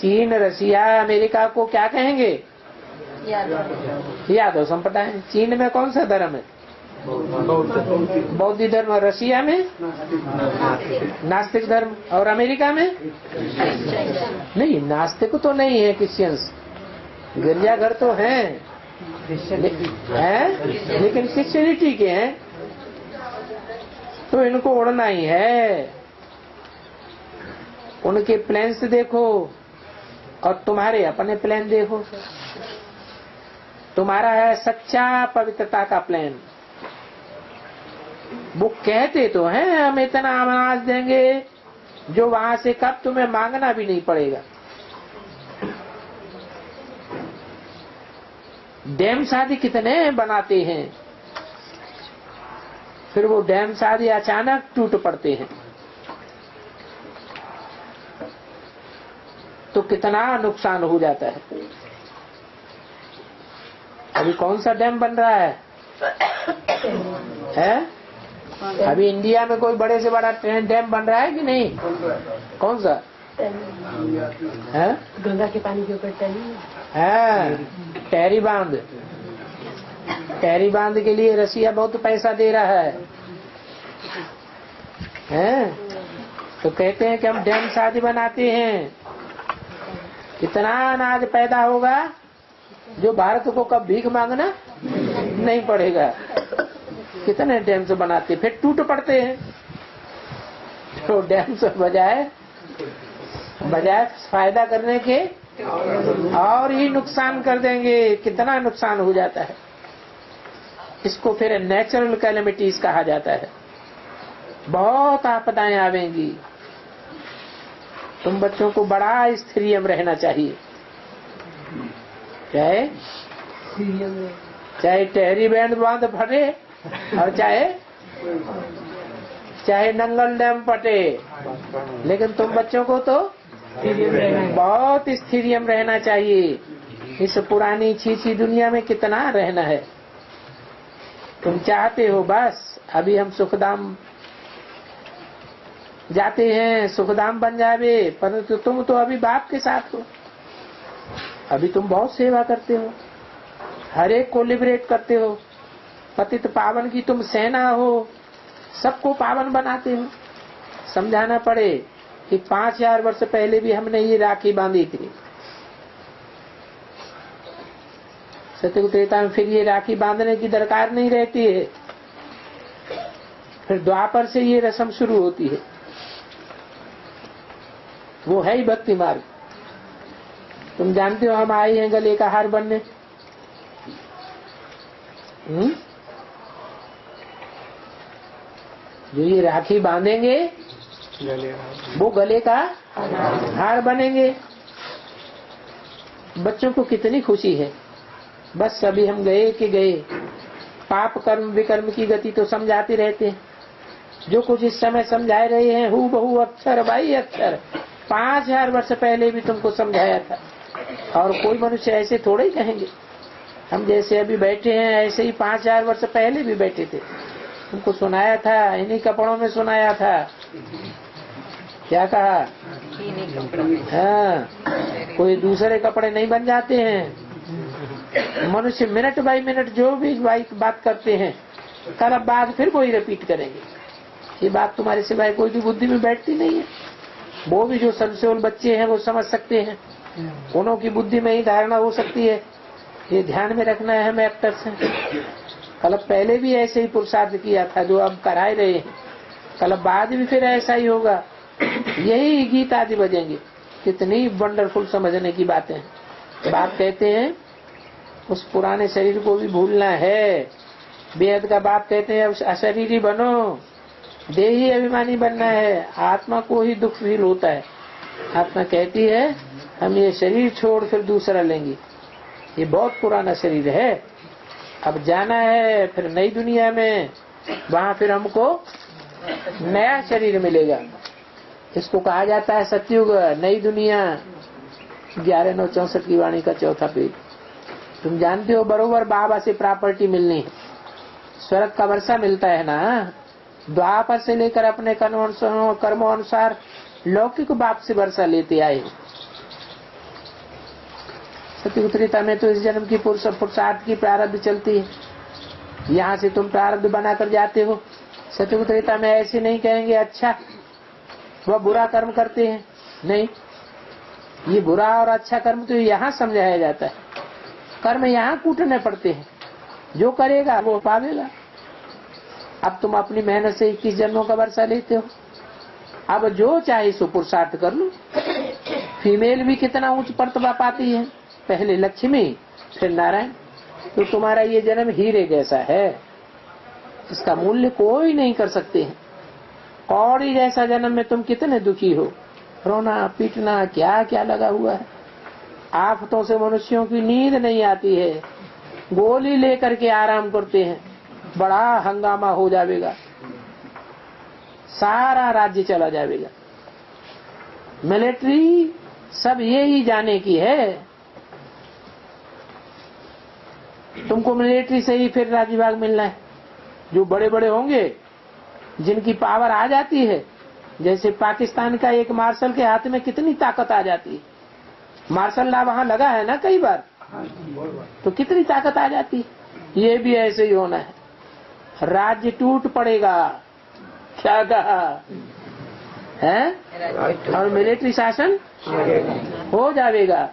चीन, रशिया, अमेरिका को क्या कहेंगे? यादव संप्रदाय। चीन में कौन सा धर्म है? बौद्ध धर्म। रशिया में नास्तिक धर्म। और अमेरिका में नहीं, नास्तिक तो नहीं है, क्रिश्चियंस। गिरजाघर तो हैं, लेकिन क्रिश्चियनिटी के हैं। तो इनको उड़ना ही है। उनके प्लान्स देखो और तुम्हारे अपने प्लान देखो। तुम्हारा है सच्चा पवित्रता का प्लान। वो कहते तो हैं हम इतना अनाज देंगे जो वहां से कब तुम्हें मांगना भी नहीं पड़ेगा। डैम शादी कितने बनाते हैं, फिर वो डैम शादी अचानक टूट पड़ते हैं तो कितना नुकसान हो जाता है। अभी कौन सा डैम बन रहा है? अभी इंडिया में कोई बड़े से बड़ा डैम बन रहा है कि नहीं? कौन सा है? गंगा के पानी के ऊपर टैरी है, टैरी बांध। टैरी बांध के लिए रसिया बहुत पैसा दे रहा है? तो कहते हैं कि हम डैम शादी बनाते हैं, कितना अनाज पैदा होगा जो भारत को कब भीख मांगना नहीं पड़ेगा। कितने डैम से बनाते, फिर टूट पड़ते हैं। तो डैम से बजाय फायदा करने के और ही नुकसान कर देंगे। कितना नुकसान हो जाता है। इसको फिर नेचुरल कैलेमिटीज कहा जाता है। बहुत आपदाएं आवेंगी। तुम बच्चों को बड़ा स्थिरियम रहना चाहिए। चाहे टहरी बैंड बांध फटे और चाहे नंगल डैम फटे, लेकिन तुम बच्चों को तो बहुत स्थिरियम रहना चाहिए। इस पुरानी छीछी दुनिया में कितना रहना है। तुम चाहते हो बस अभी हम सुखधाम जाते हैं, सुखधाम बन जावे, परंतु तुम तो अभी बाप के साथ हो। अभी तुम बहुत सेवा करते हो, हर एक को लिबरेट करते हो। पतित पावन की तुम सेना हो, सबको पावन बनाते हो। समझाना पड़े कि 5000 वर्ष पहले भी हमने ये राखी बांधी थी। सत्युग त्रेता में फिर ये राखी बांधने की दरकार नहीं रहती है। फिर द्वापर से ये रस्म शुरू होती है। वो है ही भक्ति मार्ग। तुम जानते हो हम आए हैं गले का हार बनने। जो ये राखी बांधेंगे वो गले का हार बनेंगे। बच्चों को कितनी खुशी है। बस अभी हम गए कि गए। पाप कर्म विकर्म की गति तो समझाते रहते हैं। जो कुछ इस समय समझा रहे हैं हू बहु अक्षर बाई अक्षर 5000 वर्ष पहले भी तुमको समझाया था। और कोई मनुष्य ऐसे थोड़े ही कहेंगे। हम जैसे अभी बैठे हैं ऐसे ही 5000 वर्ष पहले भी बैठे थे। तुमको सुनाया था, इन्हीं कपड़ों में सुनाया था। क्या कहा? हाँ, कोई दूसरे कपड़े नहीं बन जाते हैं। मनुष्य मिनट बाई मिनट जो भी बात करते हैं, कल बाद फिर वही रिपीट करेंगे। ये बात तुम्हारे सिवाय कोई भी बुद्धि में बैठती नहीं है। वो भी जो संशोल बच्चे हैं वो समझ सकते हैं। उन्हों की बुद्धि में ही धारणा हो सकती है। ये ध्यान में रखना है हमें एक्टर से। कल पहले भी ऐसे ही पुरुषार्थ किया था जो अब कराए रहे हैं। कल बाद भी फिर ऐसा ही होगा। यही गीत आदि बजेंगे। कितनी वंडरफुल समझने की बातें हैं। बाप कहते हैं उस पुराने शरीर को भी भूलना है। बेहद का बाप कहते हैं अशरीरी बनो, देही अभिमानी बनना है। आत्मा को ही दुख फील होता है। आत्मा कहती है हम ये शरीर छोड़ फिर दूसरा लेंगे, ये बहुत पुराना शरीर है, अब जाना है फिर नई दुनिया में, वहाँ फिर हमको नया शरीर मिलेगा। इसको कहा जाता है सतयुग, नई दुनिया। 11/9/64 की वाणी का चौथा पेज। तुम जानते हो बरोबर बाबा से प्रॉपर्टी मिलनी है, स्वर्ग का वर्षा मिलता है ना। द्वापर से लेकर अपने कर्मों अनुसार लौकिक बाप से वर्षा लेते आए। सतयुग त्रेता में तो इस जन्म की पुरुषार्थ की प्रारब्ध चलती है, यहाँ से तुम प्रारब्ध बनाकर जाते हो। सतयुग त्रेता में ऐसे नहीं कहेंगे अच्छा वह बुरा कर्म करते हैं, नहीं, ये बुरा और अच्छा कर्म तो यहाँ समझाया जाता है। कर्म यहाँ कूटने पड़ते हैं, जो करेगा वो पावेगा। अब तुम अपनी मेहनत से 21 जन्मों का वर्षा लेते हो, अब जो चाहे सो पुरुषार्थ कर लो। फीमेल भी कितना उच्च पर्तबा पाती है, पहले लक्ष्मी फिर नारायण। तो तुम्हारा ये जन्म हीरे जैसा है, इसका मूल्य कोई नहीं कर सकते हैं। कौड़ी जैसा जन्म में तुम कितने दुखी हो, रोना पीटना क्या क्या लगा हुआ है। आफतों से मनुष्यों की नींद नहीं आती है, गोली लेकर के आराम करते हैं, बड़ा हंगामा हो जाएगा, सारा राज्य चला जाएगा। मिलिट्री सब यही जाने की है, तुमको मिलिट्री से ही फिर राज्य भाग मिलना है। जो बड़े बड़े होंगे जिनकी पावर आ जाती है, जैसे पाकिस्तान का एक मार्शल के हाथ में कितनी ताकत आ जाती है, मार्शल लॉ वहाँ लगा है ना कई बार, तो कितनी ताकत आ जाती है। ये भी ऐसे ही होना है, राज्य टूट पड़ेगा। क्या कहा है? और मिलिट्री शासन हो जाएगा,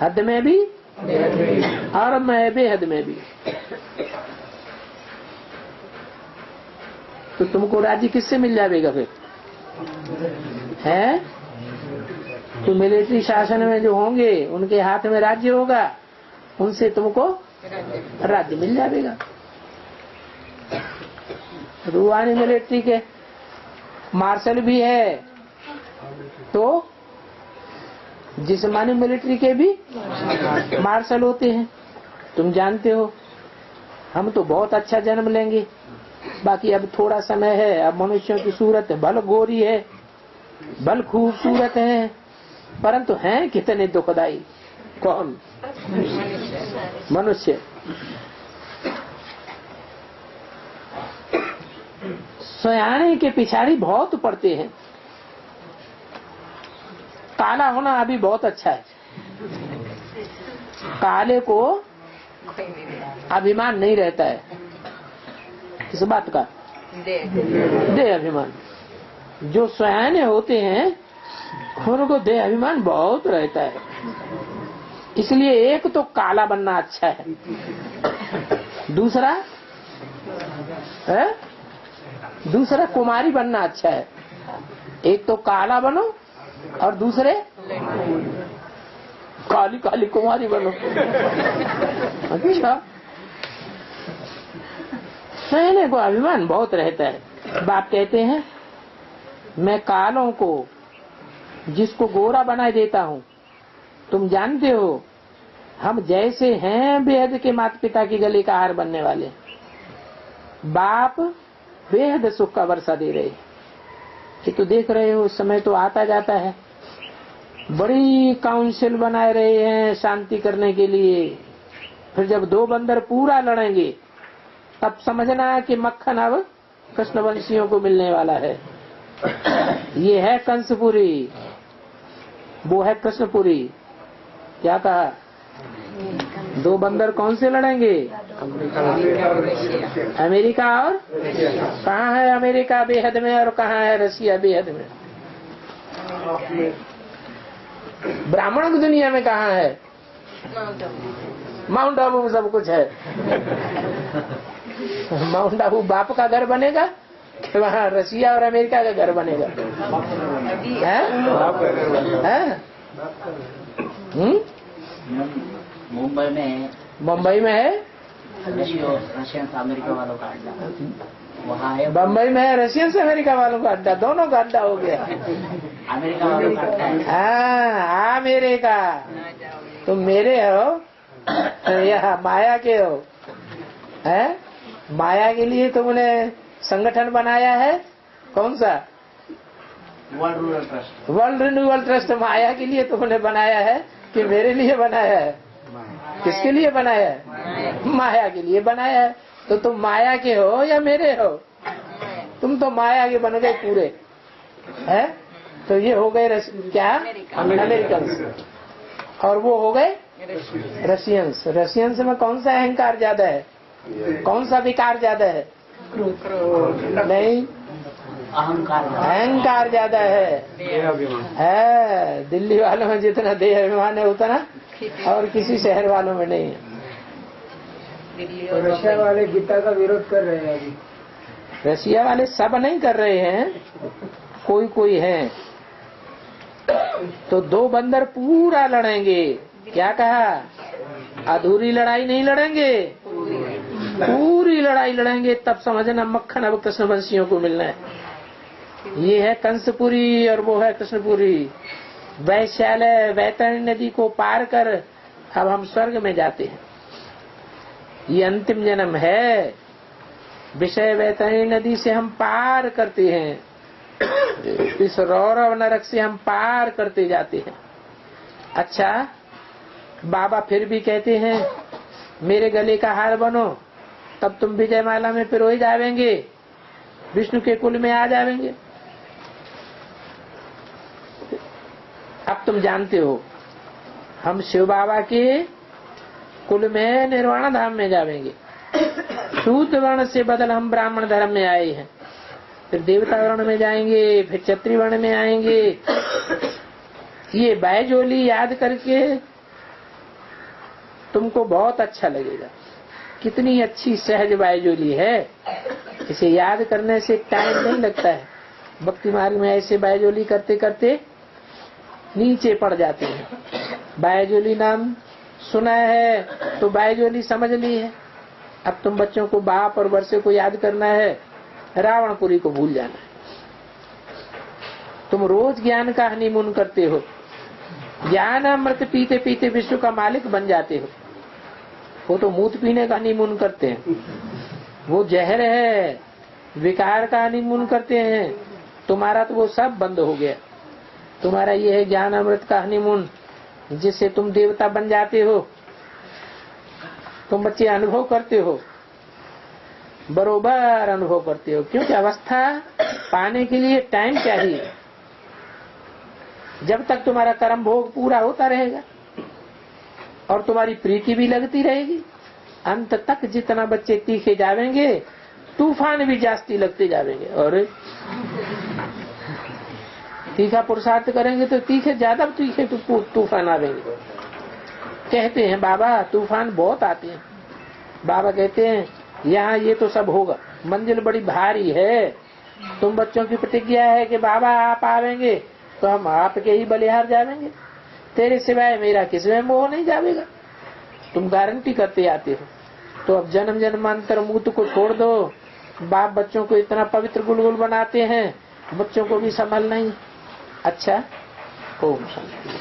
हद में भी और मैं बेहद में भी। तो तुमको राज्य किससे मिल जाएगा फिर है? तो मिलिट्री शासन में जो होंगे उनके हाथ में राज्य होगा, उनसे तुमको राज्य मिल जाएगा। रूहानी मिलिट्री के मार्शल भी है, तो जिस्मानी मिलिट्री के भी मार्शल होते हैं। तुम जानते हो हम तो बहुत अच्छा जन्म लेंगे, बाकी अब थोड़ा समय है। अब मनुष्यों की सूरत भल गोरी है, भल खूबसूरत है, परंतु हैं कितने दुखदाई। कौन? मनुष्य। सयाने के पिछाड़ी बहुत पड़ते हैं। काला होना अभी बहुत अच्छा है, काले को अभिमान नहीं रहता है। किस बात का? देह अभिमान। जो सयाने होते हैं उनको देह अभिमान बहुत रहता है, इसलिए एक तो काला बनना अच्छा है, दूसरा कुमारी बनना अच्छा है। एक तो काला बनो और दूसरे काली काली कुमारी बनो। अच्छा, सहने को अभिमान बहुत रहता है। बाप कहते हैं मैं कालों को जिसको गोरा बना देता हूँ। तुम जानते हो हम जैसे हैं बेहद के माता पिता के गले का हार बनने वाले। बाप बेहद सुख का वर्षा दे रहे। ये तो देख रहे हो, समय तो आता जाता है। बड़ी काउंसिल बनाए रहे हैं शांति करने के लिए। फिर जब दो बंदर पूरा लड़ेंगे तब समझना कि मक्खन अब कृष्णवंशियों को मिलने वाला है। ये है कंसपुरी, वो है कृष्णपुरी। क्या कहा? दो बंदर कौन से लड़ेंगे? अमेरिका और कहाँ है? अमेरिका बेहद में और कहाँ है रसिया बेहद में? ब्राह्मणों की दुनिया में कहाँ है? माउंट आबू में सब कुछ है। माउंट आबू बाप का घर बनेगा कि वहाँ रसिया और अमेरिका का घर बनेगा? मुंबई में है रशियन से अमेरिका वालों का अड्डा वहाँ है। बम्बई में है रशियन से अमेरिका वालों का अड्डा, दोनों का अड्डा हो गया। अमेरिका वालों का अड्डा है। हाँ अमेरिका, तुम मेरे हो या माया के हो? है माया के लिए तुमने संगठन बनाया है, कौन सा? World rural trust. World renewal trust Maya के लिए तुमने बनाया है कि मेरे लिए बनाया है? किसके लिए बनाया है? माया के लिए बनाया है। तो तुम माया के हो या मेरे हो? तुम तो माया के बन गए पूरे, है? तो ये हो गए क्या? अमेरिकन। और वो हो गए रशियंस। रशियंस में कौन सा अहंकार ज्यादा है? कौन सा विकार ज्यादा है? नहीं, अहंकार ज्यादा है। दिल्ली वालों में जितना देह अभिमान है उतना और किसी शहर वालों में नहीं है। तो रशिया वाले गीता का विरोध कर रहे हैं अभी। रशिया वाले सब नहीं कर रहे हैं, कोई कोई हैं। तो दो बंदर पूरा लड़ेंगे। क्या कहा? अधूरी लड़ाई नहीं लड़ेंगे, पूरी लड़ाई लड़ेंगे। तब समझना मक्खन अब कृष्णवंशियों को मिलना है। ये है कंसपुरी और वो है कृष्णपुरी। वैशाल्य वैतरणी नदी को पार कर अब हम स्वर्ग में जाते हैं। ये अंतिम जन्म है। विषय वैतरणी नदी से हम पार करते हैं, इस रौरव नरक से हम पार करते जाते हैं। अच्छा, बाबा फिर भी कहते हैं मेरे गले का हार बनो, तब तुम विजयमाला में पिरोए जावेंगे, विष्णु के कुल में आ जावेंगे। अब तुम जानते हो हम शिव बाबा के कुल में निर्वाण धाम में जावेंगे। शूद्र वर्ण से बदल हम ब्राह्मण धर्म में आए हैं, फिर देवता वर्ण में जाएंगे, फिर क्षत्रिय वर्ण में आएंगे। ये बायजोली याद करके तुमको बहुत अच्छा लगेगा। कितनी अच्छी सहज बायजोली है, इसे याद करने से टाइम नहीं लगता है। भक्ति मार्ग में ऐसे बायजोली करते करते नीचे पड़ जाते हैं। बायजोली नाम सुना है तो बायजोली समझ ली है। अब तुम बच्चों को बाप और वर्षे को याद करना है, रावणपुरी को भूल जाना है। तुम रोज ज्ञान का हनीमून करते हो, ज्ञान अमृत पीते पीते विश्व का मालिक बन जाते हो। वो तो मूत पीने का हनीमून करते हैं, वो जहर है, विकार का हनीमून करते हैं। तुम्हारा तो वो सब बंद हो गया। तुम्हारा ये है ज्ञान अमृत का हनीमून, जिससे तुम देवता बन जाते हो। तुम बच्चे अनुभव करते हो, बरोबर अनुभव करते हो, क्योंकि अवस्था पाने के लिए टाइम चाहिए। जब तक तुम्हारा कर्म भोग पूरा होता रहेगा और तुम्हारी प्रीति भी लगती रहेगी, अंत तक जितना बच्चे तीखे जावेंगे, तूफान भी जास्ती लगते जावेंगे। और तीखा पुरुषार्थ करेंगे तो तीखे ज्यादा तीखे तूफान आवेंगे। कहते हैं बाबा तूफान बहुत आते हैं। बाबा कहते हैं यहाँ ये तो सब होगा, मंजिल बड़ी भारी है। तुम बच्चों की प्रतिज्ञा है कि बाबा आप आवेंगे तो हम आपके ही बलिहार जावेंगे, तेरे सिवाय मेरा किसमें मोह नहीं जावेगा। तुम गारंटी करते आते हो। तो अब जन्म जन्मांतर मूत को छोड़ दो। बाप बच्चों को इतना पवित्र गुलगुल बनाते हैं, बच्चों को भी संभलना ही। अच्छा, ओम शांति।